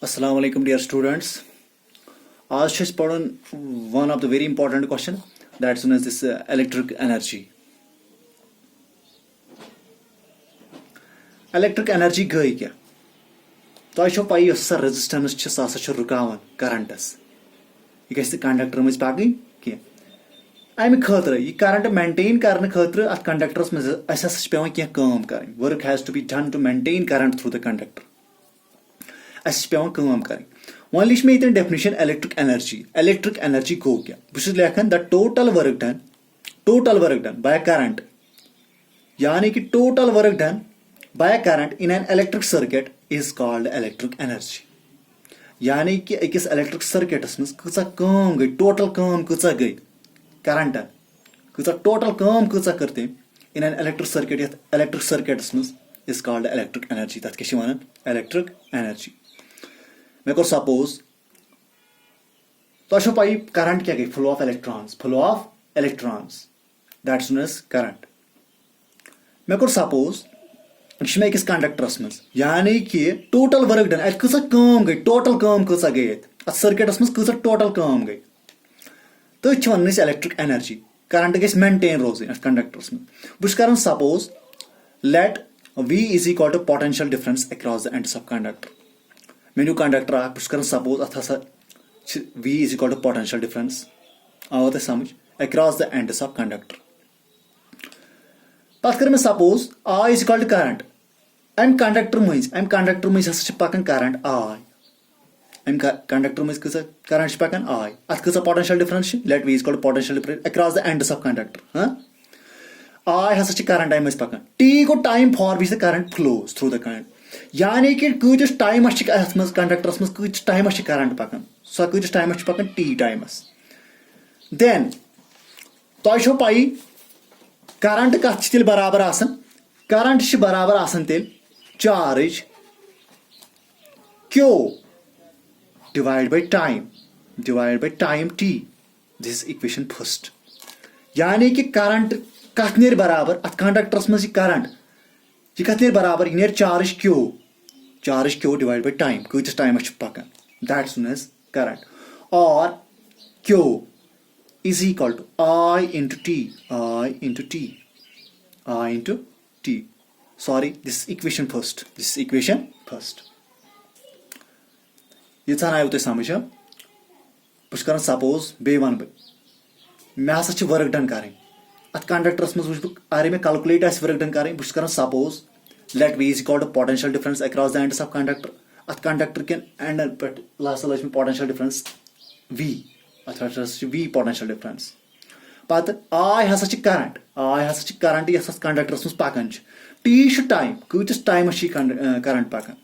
Assalamu alaikum dear students. आज छे पढ़न one of the very important question that's known as this electric energy. Electric energy गई क्या? तो आई छो पाई यस रेजिस्टेंस छ सासा छ रुकावन करंटस. ये गैस कंडक्टर में पागई क्या? अमि खतर ये करंट मेंटेन करने खतर अत कंडक्टरस में अस पेवन क्या काम करनी. Work has to be done to maintain current through the conductor. अस पेवन काम करनी. वन लिख मे ये डेफिनेशन इलेक्ट्रिक एनर्जी गो क्या बहुत लेखन the total work done by current यानी कि total work done by current in an electric circuit is called electric energy. यानी कि अकिस इलेक्ट्रिक सर्किटस में कचा काम गई टोटल काम कचा गई करंटन कचा टोटल काम कचा कर तम इन एन इलेक्ट्रिक सर्किटस में इज कॉल्ड इलेक्ट्रिक एनर्जी. तथ क्या वन इलेक्ट्रिक एनर्जी. मैं कर सपोज तो पाई करंट क्या गई flow of electrons that's known as current. मैं कर सपोज यह अकिस कंडक्टरस में यानी कि टोटल वर्क डन अत कचा काम गई टोटल काम कचा गई अत सर्किटस में कचा टोटल काम गई तो वन इलेक्ट्रिक एनर्जी. करंट गई मेंटेन रोज अत कंडक्टरस में. बस कर suppose let V is equal to potential difference across the ends of conductor. मेन्यू कंडक्टर बस कर सपोज अत हसा V is equal to potential difference आव तुम समझ across the ends of conductor. पत कर suppose I is equal to current अम कंडक्टर मज हसा पकान करंट I अम कंडक्टर मज कचा करंट पकान I अत कचा potential difference let V is equal to potential difference across the ends of conductor. I हसा करंट अम पकान T गो time for which the current flows through the current. यानी कि कूतिस टाइमस कंडक्टरस में कूतिस टाइमस करंट पकान सो कूतिस टाइमस पकान T टाइमस. देन तुम पाई करंट कत बराबर आसान करंट बराबर आसान तेल charge Q divide by time T. This is equation first. यानी कि करंट कत नेर बराबर अत कंडक्टरस में करंट यह कत नेर बराबर यह charge Q divide by time कूतिस टाइमस पकान दैट्स नोन एज करंट. और Q is equal to I into T. Sorry, this is equation first. ये आयो तुम समझ. बस कर सपोज बे वन मे हसा वर्क डन कर अत कंडक्टरस में वो अरे मे कैलकुलेट वर्क डन कर बस कर suppose let V is equal to potential difference across the ends of conductor. अत कंडक्टर के एंडन पे लज मे पोटेंशियल डिफरेंस V अत V पोटेंशियल डिफरेंस. पत I हसा करंट यस कंडक्टरस में पकान T टाइम कूतिस टाइमस करंट पकान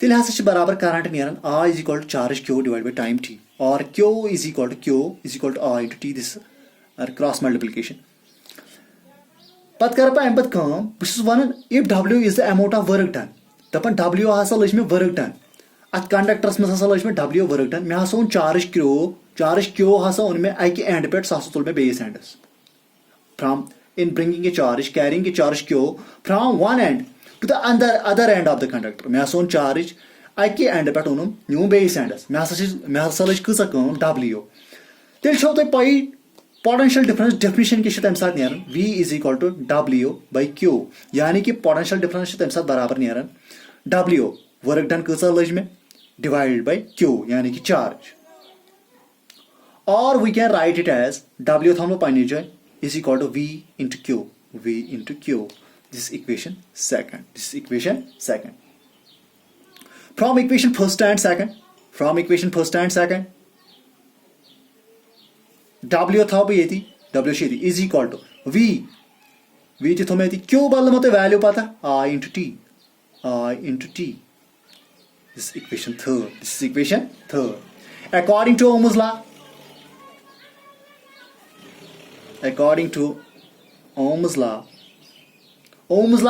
तेल हसा बराबर करंट नेरान I is equal to charge Q divide by time T और Q is equal to I into T. This cross multiplication. पत कर अम पे बस one if W is the amount of work done दपान W हसा लज मे वर्क डन अत कंडक्टरस में हसा लज मे W वर्क डन मे हसा ओन चार्ज Q हसा ओन मे अकि एंड पे सह तुल मे बेस ends from in bringing a charge carrying a charge Q from one end to the other end of the conductor. मे हसा ओन चार्ज अकि एंड पे ओनुम न्यू बेस एंडस मे हसा लज कचा काम W. तेल छो तुम पाई पोटेंशियल डिफरेंस डेफिनेशन के तम साथ नेरान V is equal to W by Q. यानी कि पोटेंशियल डिफरेंस तम साथ बराबर नेरान W वर्क डन कचा लज में डिवाइड बाय Q यानी कि चार्ज. और we can write it as W थमलो पन्ने जाय is equal to V into Q. This equation second. From equation first and second W था ये W is equal to V थो मे Q बदल मत वैल्यू पता I into T. This is equation third. According to Ohm's law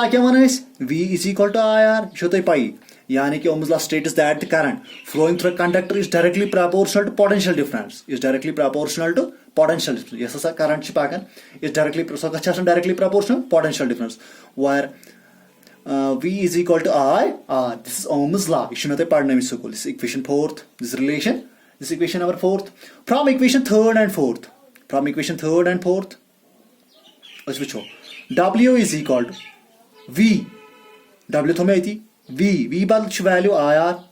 क्या one V is equal to IR छो तुम पाई. यानी कि Ohm's law states that the current flowing through a conductor is directly proportional to potential difference. Yes, sir, current is directly proportional potential difference. Where V is equal to I R. This is Ohm's law. You should know this equation fourth. This relation. This equation number fourth. From equation third and fourth. Let's which W is equal to V. W thometi V. V bal value IR.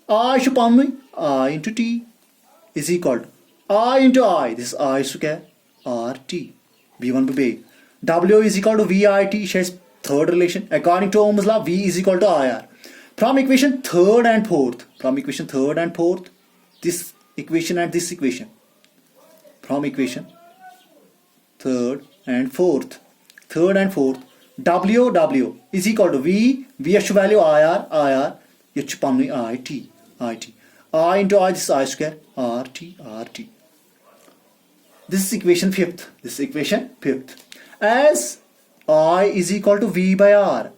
I should I into T is equal to I into I. This is I square RT. V1 by W is equal to VIT. Shares third relation. According to Ohm's law, V is equal to IR. From equation third and fourth. This equation and this equation. From equation third and fourth. W is equal to V. V value IR. H IT. I into I. This is I square RT. This is equation fifth. As I is equal to V by R.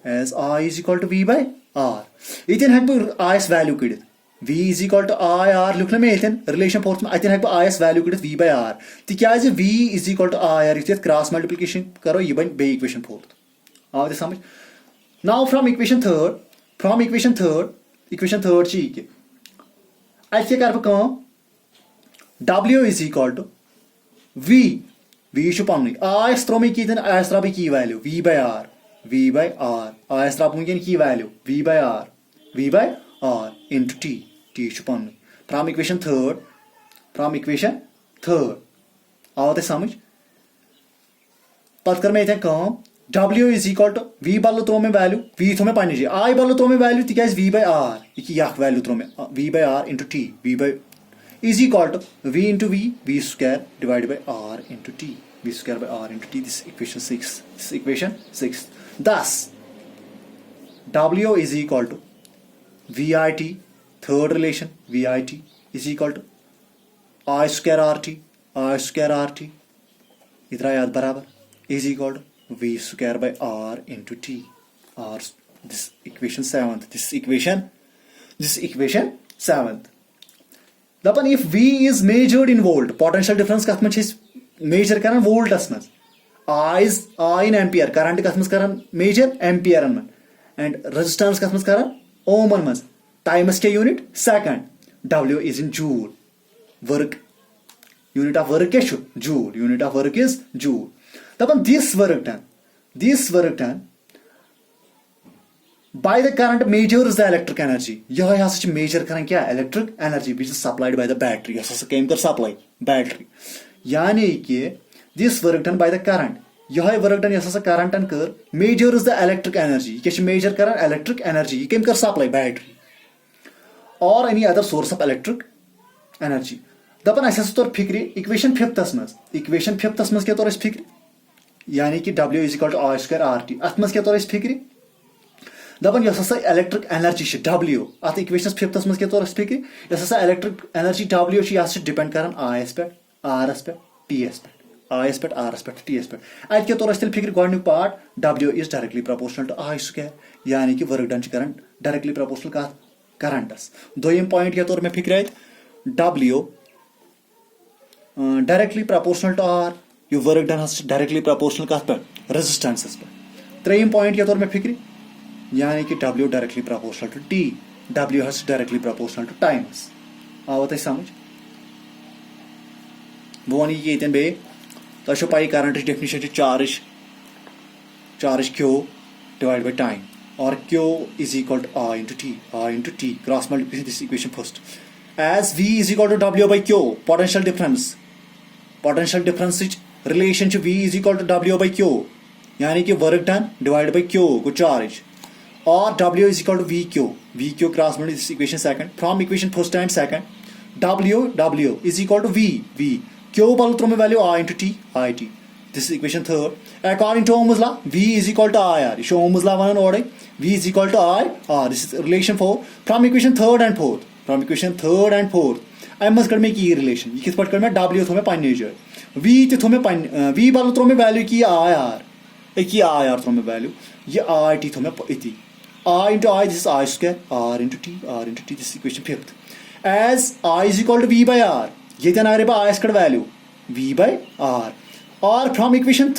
Ithin hek bu I's value kidit. V is equal to IR. Look na me ithin relation fourth ma ithin hek bu I's value kidit V by R. Tikyaze V is equal to IR. Ithin cross multiplication karo ye ban be equation fourth. Aao de samajh. Now from equation third chi ke. Aise kar bu kam W is equal to V. V should pump. I stromi key then I strabi key value. V by R. I strabungian key value. V by R into T. T should pump. From equation third. How the summage? Pat kar mein kam W is equal to V balu throw me value. V throw me pani. I balu throw me value. Tika is V by R. Iki yak value throw me. V by R into T. V by is equal to V into V square divided by R into T. V square by R into T. This is equation 6. Thus, W is equal to VIT, third relation, VIT is equal to I square RT. Idra yaad barabar is equal to V square by R into T. R. This equation 7th. This equation 7th. If V is measured in volt, potential difference kath much is measure karan volt asmas. I in ampere, current kath much karan measure ampere anman, and resistance kath much karan ohm anman. Time is unit second. W is in joule. Work unit of work is joule. This work done by the current measures the electric energy. यह यहाँ से measure करें क्या electric energy which is supplied by the battery. यहाँ से came कर supply battery. यानी कि this work done by the current. यह work done यहाँ से current and कर measures the electric energy. क्या measure करें electric energy. ये came कर supply battery or any other source of electric energy. दपन ऐसे तौर फिक्री equation 5th क्या तौर इस फिक्री यानी कि W is equal to I square RT. अतमस क्या तौर इस फिक्री दपन यस इलेक्ट्रिक एनर्जी W अत इक्वेशन 5th मज क्या तौर फिक्र यस इलेक्ट्रिक एनर्जी W यह डिपेंड कर IS पे RS पे TS पे IS पे RS पे TS पे अत क्या तौर फिक्र गोडनिक part W is directly proportional to I square यानी कि work done current directly proportional का करंटस दोयम पॉइंट क्या तौर में फिक्र W directly proportional to R यह वर्क डन डायरेक्टली प्रोपोर्शनल का रेजिस्टेंस पे त्रेयम पॉइंट क्या तौर में फिक्र यानी कि W directly proportional to T. W has directly proportional to times. आओ तो समझ वो नहीं ये इतने बे तो show pi current definition charge Q divided by time or Q is equal to I into T cross multiply this equation first as V is equal to W by Q potential difference relationship V is equal to W by Q यानी कि work done divided by Q को charge or W is equal to VQ cross multiply this equation second. From equation first and second, W is equal to V. Q balutro में value I into T, IT. This is equation third. According to Ohm's law, V is equal to IR. Show Ohm's law one order. V is equal to IR. This is relation 4. From equation third and fourth, I must make E relation. ये किस part करना W थोड़े पानी जो V ते थोड़े पानी V balutro में value की IR. एक ही IR थोड़े value ये IT थोड़े इती. I into I, this is I square, R into T, this is equation 5th. As I is equal to V by R, ये then I by I square value, V by R. Or from equation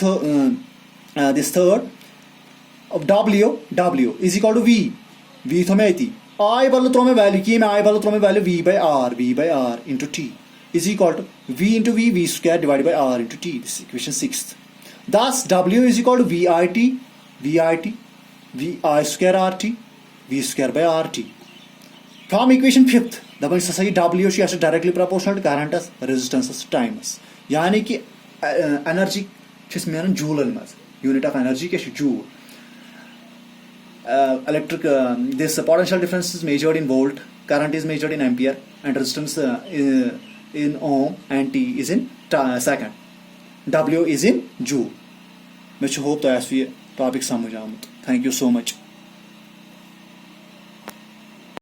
this third, W is equal to V थो मे अति I बदल throw मे value कि I बदल throw may value V by R into T is equal to V into V square divided by R into T. This is equation 6th. Thus W is equal to VI square RT V square by RT. From equation 5th दपन सही W directly proportional to current as resistance as time as यानी कि energy छस मेरन जूलन मज unit of energy के joule. Electric this potential difference is measured in volt, current is measured in ampere, and resistance in ohm, and T is in second. W is in joule. मैं hope तो ऐसी topic समझ आमुत. Thank you so much.